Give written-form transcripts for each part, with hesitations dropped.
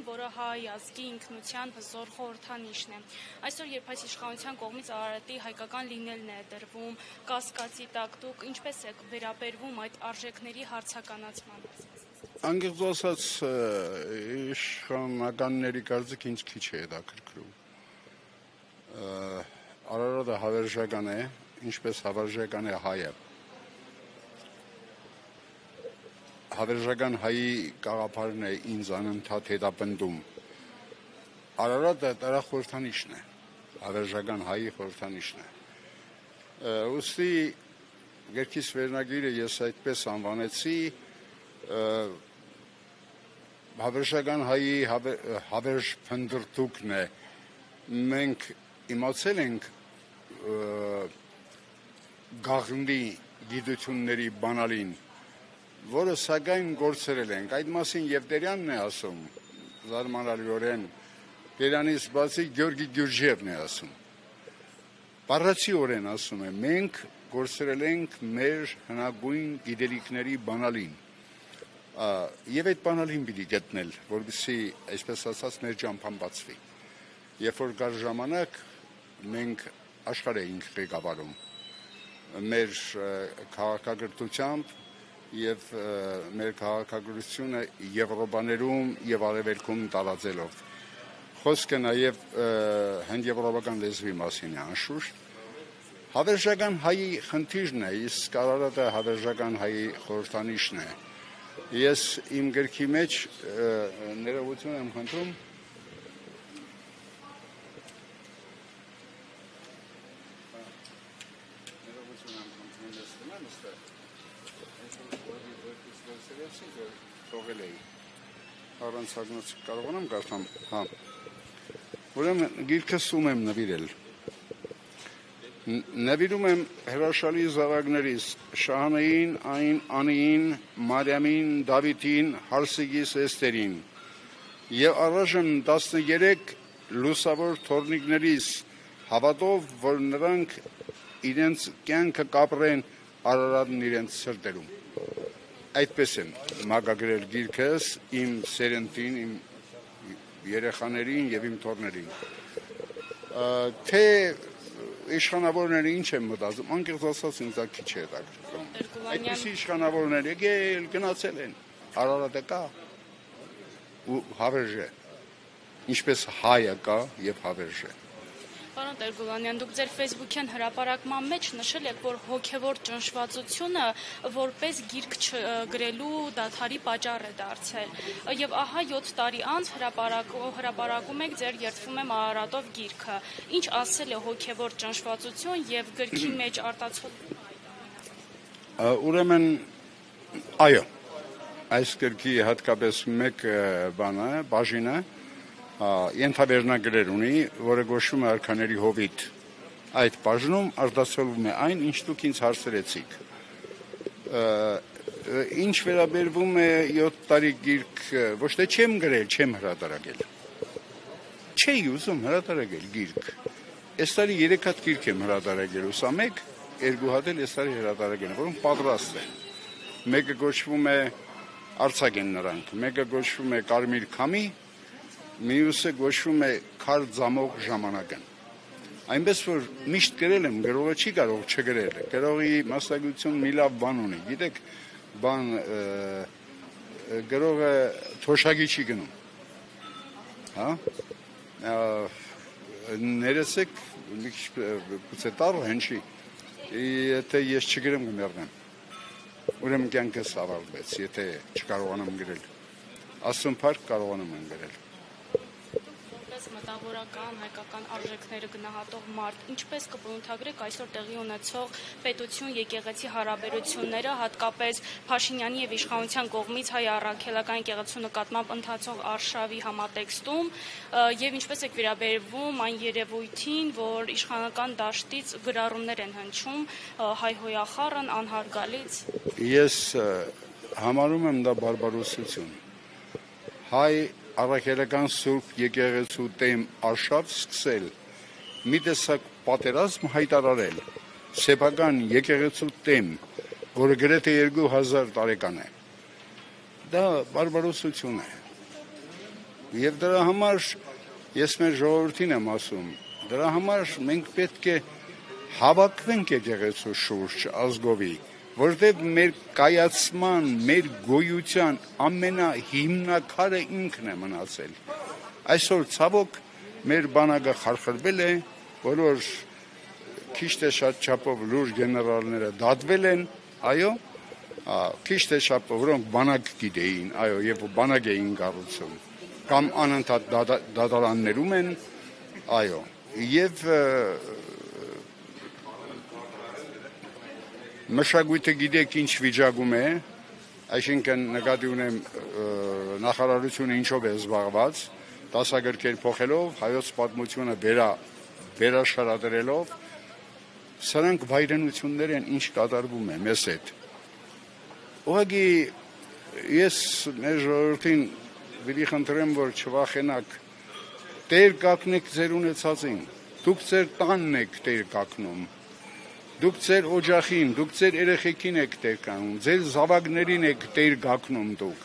որը հայ ազգի ինքնության հզոր խորհրդանիշն է։ Այսօր, երբ այս իշխանության կողմից Արարատի հայկական լինելն է դրվում կասկածի տակ, դուք ինչպես եք վերաբերվում այդ արժեքների հարցականացմանը։ Անկեղծ ասած, իշխանականների կարծիք ինձ քիչ է հետաքրքրում։ Արարատը հավերժական է, ինչպես հավերժական է հայը։ Հավերժական հայի գաղափարն է ինձ անընդհատ հետապնդում։ Արարատը դրա խորհրդանիշն է, հավերժական հայի խորհրդանիշն է։ Ուստի գրքիս վերնագիրը ես այդպես անվանեցի, հավերժական հայի հավերժ փնդրտուկն է։ Մենք իմացել ենք գաղտնի գիտությունների բանալին, որը սակայն գործերել ենք։ Այդ մասին եւ Տերյանն է ասում, զարմանալիորեն, Տերանից բացի Գյորգի Գյուրջիևն է ասում։ Բառացիորեն ասում է, մենք գործերել ենք մեր հնագույն գիտելիքների բանալին։ Եվ այդ բանալին պիտի գտնել, որպեսզի, այսպես ասած, մեր ճամփան բացվի։ Երբ որ գար ժամանակ, մենք աշխարհ էինք ղեկավարում մեր քաղաքակրթությամբ եւ մեր քաղաքակրթությունը Եվրոպաներում եւ Արևելքում տարածելով։ Խոսքը նաեւ հնդեվրոպական լեզվի մասին է անշուշտ։ Հավերժական հայի խնդիրն է, իսկ Արարատը հավերժական հայի խորհրդանիշն է։ Ես իմ գրքի մեջ ներողություն եմ խնդրում։ Առանց հագնոց կարողանամ կարդամ, ուրեմն գիրքս ում եմ նվիրել։ Նվիրում եմ հրաշալի զավակներիս Շահանային, Անիին, Մարիամին, Դավիթին, Հարսիկիս, Էստերին եւ առայժմ 13 լուսավոր թորնիկներիս հավատով, որ նրանք իրենց կյանքը կապրեն Արարատն իրենց սրտերում։ Այդպես եմ մագագրել գիրքս իմ սերնդին, իմ երեխաներին եւ իմ թորներին։ Թե իշխանավորները ինչ են մտածում, անկեղծ ասած ինձ դա քիչ է հետաքրքրում։ Այդպիսի իշխանավորներ եկել, գնացել են, Արարատը կա ու հավերժ է, ինչպես հայը կա եւ հավերժ է։ Պարոն Տեր-Գուլանյան, դուք ձեր Facebook-յան հրապարակման մեջ նշել եք, որ հոգևոր ճնշվածությունը որպես գիրք գրելու դադարի պատճառ է դարձել։ Եվ ահա 7 տարի անց հրապարակում եք ձեր երդվում եմ Արարատով գիրքը։ Ինչ ասել է հոգևոր ճնշվածություն եւ գրքի մեջ արտացոլվում։ Ուրեմն, այո, այս գրքի հատկապես մեկ բաժինը ենթավերնագրեր ունի, որը գոչվում է Արքաների հովիտ։ Այդ բաժնում արտացոլվում է այն, ինչ դուք ինձ հարցրեցիք։ Ինչ վերաբերվում է 7 տարի գիրք, ոչ թե չեմ գրել, չեմ հրատարակել։ Չէի ուզում հրատարակել գիրք։ Այս տարի 3 հատ գիրք եմ հրատարակել, ուսա մեկ, 2 հատ էլ այս տարի հրատարակել, որոնք պատրաստ են։ Մեկը գոչվում է Արցակ են նրանք, մեկը գոչվում է Կարմիր քամի, մյուսը գոչվում է Քար ձամող ժամանակը։ Այնպես որ միշտ գրել եմ, գրողը չի կարող չգրել։ Գրողի մասնագիտություն մի լավ բան ունի։ Գիտեք, գրողը թոշակի չի գնում։ Հա? Ներեցեք, մի քիչ գուցե տառ հնչի, եթե ես չգրեմ կմեռնեմ։ Ուրեմն կյանքս ավարտվեց, եթե չկարողանամ գրել։ Աստծուն փառք կարողանում եմ գրել։ Մտավորական հայկական արժեքները գնահատող մարդ, ինչպես կբնութագրեք այսօր տեղի ունեցող պետություն եկեղեցի հարաբերությունները, հատկապես Փաշինյանի եւ իշխանության կողմից հայ առաքելական եկեղեցու նկատմամբ ընթացող արշավի համատեքստում, եւ ինչպես եք վերաբերվում այն երևույթին, որ իշխանական դաշտից գրառումներ են հնչում հայհոյախառն, անհարգալից։ Ես համարում եմ դա բարբարոսություն։ Հայ առաքելական սուրբ եկեղեցու դեմ արշավ սկսել, մի տեսակ պատերազմ հայտարարել, սեփական եկեղեցու դեմ, որը գրեթե 2000 տարեկան է։ Դա բարբարոսություն է։ Եվ դրա համար ես մեր ժողովրդին եմ ասում, դրա համար մենք պետք է հավաքվենք եկեղեցու շուրջ ազգովի, որտեղ մեր կայացման, մեր գոյության ամենահիմնակարը ինքն է մնացել։ Այսօր ցավոք մեր բանակը խարխրվել է, որ քիչ թե շատ չափով լուրջ գեներալները դատվել են, այո, քիչ թե շատ որոնք բանակ գիտեին, այո, եւ բանակ էին կառուցում, կամ անընդհատ դատարաններում են, այո, եւ մշակույթը գիտեք ինչ վիճակում է, այսինքն նկատի ունեմ նախարարությունը ինչով է զբաղված, դասագրքեր փոխելով, հայոց պատմությունը վերաշխարհադրելով, սրանք վայրենություններ են, ինչ կատարվում է մեզ հետ։ Ուղղակի ես մեր ժողովրդին պիտի խնդրեմ, որ չվախենաք, տեր կակնեք ձեր ունեցածին, դուք ձեր տանն եք տեր կակնում, դուք ձեր օջախին, դուք ձեր երեխեքին եք տեր կակնում, ձեր զավակներին եք տեր կակնում դուք,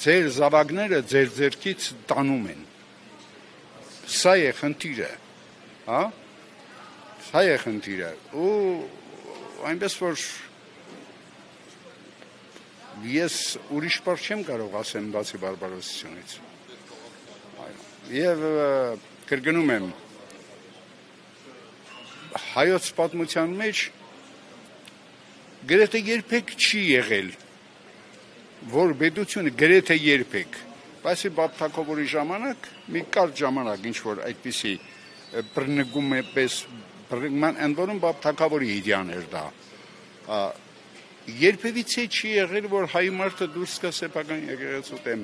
ձեր զավակները ձեր ձեռքից տանում են։ Սա է խնդիրը, հա? Սա է խնդիրը, ու այնպես որ ես ուրիշ բառ չեմ կարող ասեմ բացի բարբարոսությունից։ Եվ կրկնում եմ, հայոց պատմության մեջ գրեթե երբեք չի եղել, որ պետությունը գրեթե երբեք, բայց Բաբ Թագավորի ժամանակ, մի կարճ ժամանակ ինչ-որ այդպիսի բռնկում է պես, ընդ որում Բաբ Թագավորի իդեան էր դա, երբևիցե չի եղել, որ հայ մարդը դուրս գա սեփական եկեղեցու դեմ,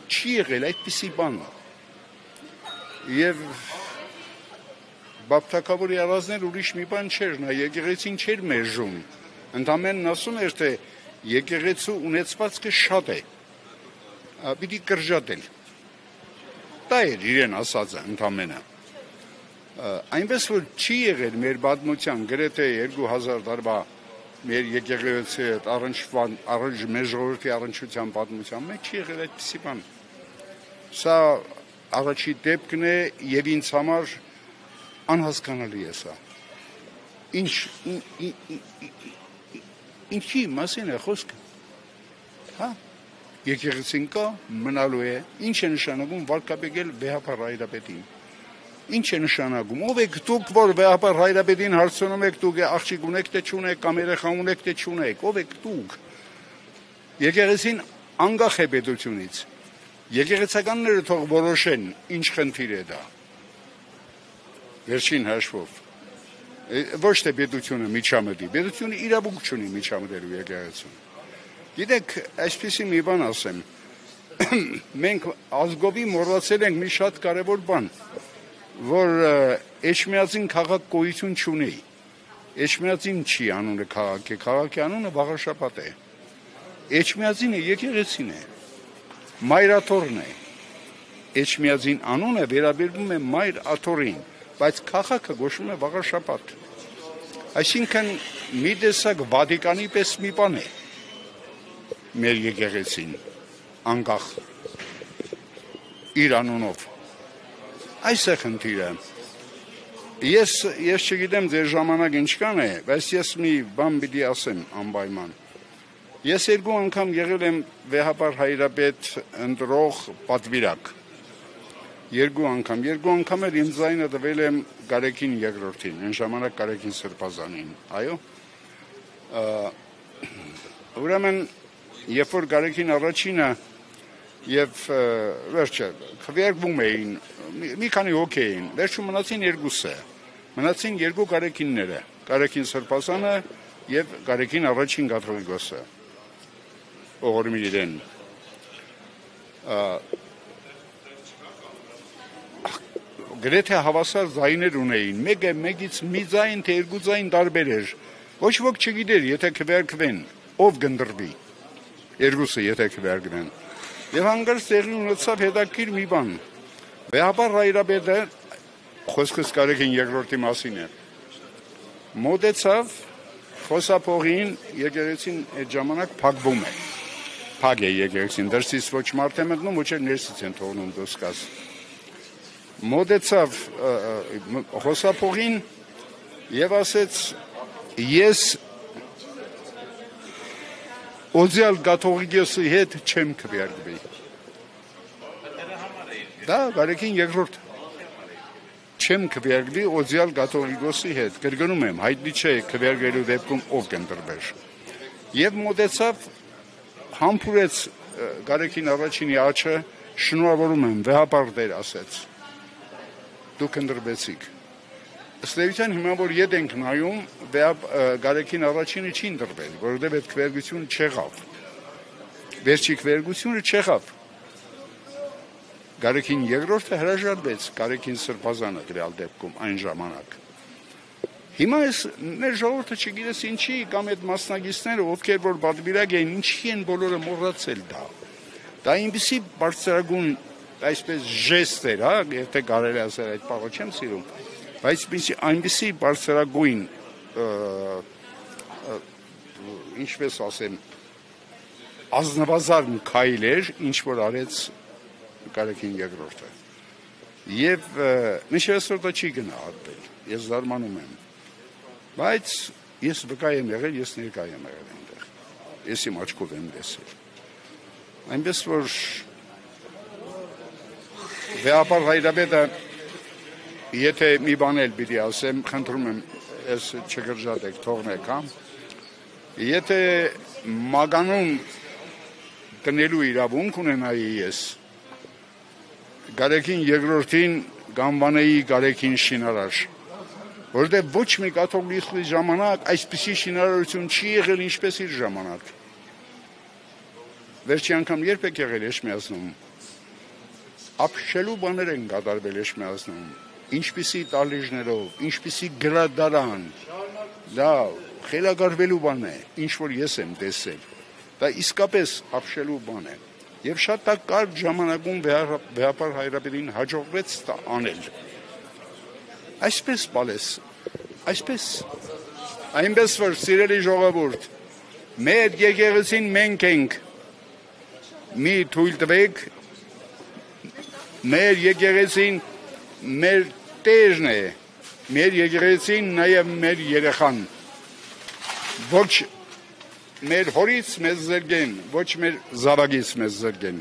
չի եղել այդպիսի բան, եւ Բաբ Թագավորի առանձնել ուրիշ մի բան չէր, նա եկեղեցին չէր մերժում, ընդամենն ասում էր, թե եկեղեցու ունեցվածքը շատ է, պիտի կրժատել, դա էր իրեն ասածը ընդամենը, այնպես որ չի եղել մեր պատմության գրեթե 2000 տարվա մեր եկեղեցի հետ առանց մեր ժողովրդի առնչության պատմության մեջ չի եղել այդպիսի բան, սա առաջի դեպքն է եւ ինձ համար անհասկանալի է սա, ինչի մասին է խոսքը, հա, եկեղեցին կա, մնալու է, ինչ է նշանակում վարկաբեկել վեհապար հայրապետին, ինչ է նշանակում, ով եք դուք, որ վեհապար հայրապետին հարցնում եք, դուք աղջիկ ունեք թե չունեք, կամ երեխա ունեք թե չունեք, ով եք դուք, եկեղեցին անկախ է պետությունից, եկեղեցականները թող որոշեն, ինչ խնդիր է դա, վերջին հաշվով, ոչ թե պետությունը միջամտի, պետությունը իրավունք չունի միջամտելու եկեղեցուն։ Գիտեք, այսպիսի մի բան ասեմ, մենք ազգովի մոռացել ենք մի շատ կարևոր բան, որ Էջմիածին քաղաք գոյություն չունի, Էջմիածին չի անունը քաղաք է, քաղաքի անունը Վաղաշապատ է, Էջմիածինը եկեղեցին է, մայրաթորն է, Էջմիածին անունը վերաբերվում է մայր աթորին, բայց քաղաքը գոչվում է Վաղաշապատ, այսինքն մի տեսակ Վատիկանի պես մի բան է մեր եկեղեցին, անկախ իր անունով, այս է խնդիրը, ես չգիտեմ ձեր ժամանակ ինչքան է, բայց ես մի բան պիտի ասեմ անպայման, ես 2 անգամ եղել եմ վեհապար հայրապետ ընտրող պատվիրակ, 2 անգամ էր իմ ձայնը տվել եմ Գարեգին երկրորդին, այն ժամանակ Գարեգին Սրբազանին, այո, ուրեմն երբ որ Գարեգին առաջինը եւ վերջը քվեարկվում էին, մի քանի հոգի էին, վերջում մնացին 2-ը, մնացին 2 Գարեգինները, Գարեգին Սրբազանը եւ Գարեգին առաջին կաթողիկոսը, ողորմի իրեն, գրեթե հավասար ձայներ ունեին, մեկից մի ձայն թե 2 ձայն տարբեր էր, ոչ ոք չգիտեր, եթե քվեարկվեն, ով կընտրվի, 2-ը եթե քվեարկվեն, եւ հանկարծ տեղի ունեցավ հետաքրքիր մի բան, վեհապար հայրապետը, խոսքս Գարեգին երկրորդի մասին է, մոտեցավ խոսափողին, եկեղեցին այդ ժամանակ փակվում է, փակ է եկեղեցին, դրսից ոչ մարդ է մտնում, ոչ էլ ներսից են թողնում դոսկաս։ Մոտեցավ խոսափողին եւ ասեց. ես օձյալ կաթողիկոսի հետ չեմ քվեարկվի։ Դա Գարեգին երկրորդ չեմ քվեարկվի օձյալ կաթողիկոսի հետ։ Կրկնում եմ, հայտնի չէ քվեարկելու դեպքում ով կընտրվեր։ Եվ մոտեցավ, համբուրեց Գարեգին առաջինի աչը, շնորհավորում եմ, վեհապար դեր ասեց։ Դուք ընտրվեցիք։ Ըստ էության հիմա որ ետ ենք նայում, Գարեգին առաջինը չի ընտրվել, որովհետև այդ քվեարկությունը չեղավ։ Վերջի քվեարկությունը չեղավ։ Գարեգին երկրորդը հրաժարվեց Գարեգին Սրբազանը գրալ դեպքում այն ժամանակ։ Հիմա այս մեր ժողովուրդը չգիտես ինչի կամ այդ մասնագետները, ովքեր որ պատվիրակ էին, ինչի են բոլորը մոռացել դա։ Դա այնպեսի բարձրագույն այսպես ժեստ էր, հա, եթե կարելի ասել այդ բառը չեմ սիրում, բայց այնպեսի բարձրագույն ինչպես ասեմ ազնվազարմ քայլ էր, ինչ որ արեց Գարեգին երկրորդը։ Եվ մինչև այսօր դա չի գնահատվել, ես զարմանում եմ։ Բայց ես վկա եմ եղել, ես ներկա եմ եղել այնտեղ։ Ես իմ աչքով եմ տեսել։ Այնպես որ վեհապար Հայրապետը, եթե մի բան էլ պիտի ասեմ, խնդրում եմ, ես չգրջատեք, թողնեք, հա։ Եթե մագանում տնելու իրավունք ունենայի ես, Գարեգին երկրորդին կանվանեի Գարեգին շինարար, որովհետև ոչ մի կաթողիկոսի ժամանակ այսպիսի շինարարություն չի եղել ինչպես իր ժամանակ։ Վերջի անգամ երբ եք եղել Էջմիածնում, ապշելու բաներ են կատարվել Էջմիածնում, ինչպիսի տալիժներով, ինչպիսի գրադարան, դա խելագարվելու բան է, ինչ որ ես եմ տեսել, դա իսկապես ապշելու բան է։ Եվ շատ կարճ ժամանակում վեհապար Հայրապետին հաջողվեց դա անել։ Այսպես բալես, այսպես, այնպես որ սիրելի ժողովուրդ, մեր եկեղեցին մենք ենք, մի թույլ տվեք, մեր եկեղեցին մեր տերն է, մեր եկեղեցին նաև մեր երեխան, ոչ մեր հորից մեզ զրկեն, ոչ մեր զավակից մեզ զրկեն։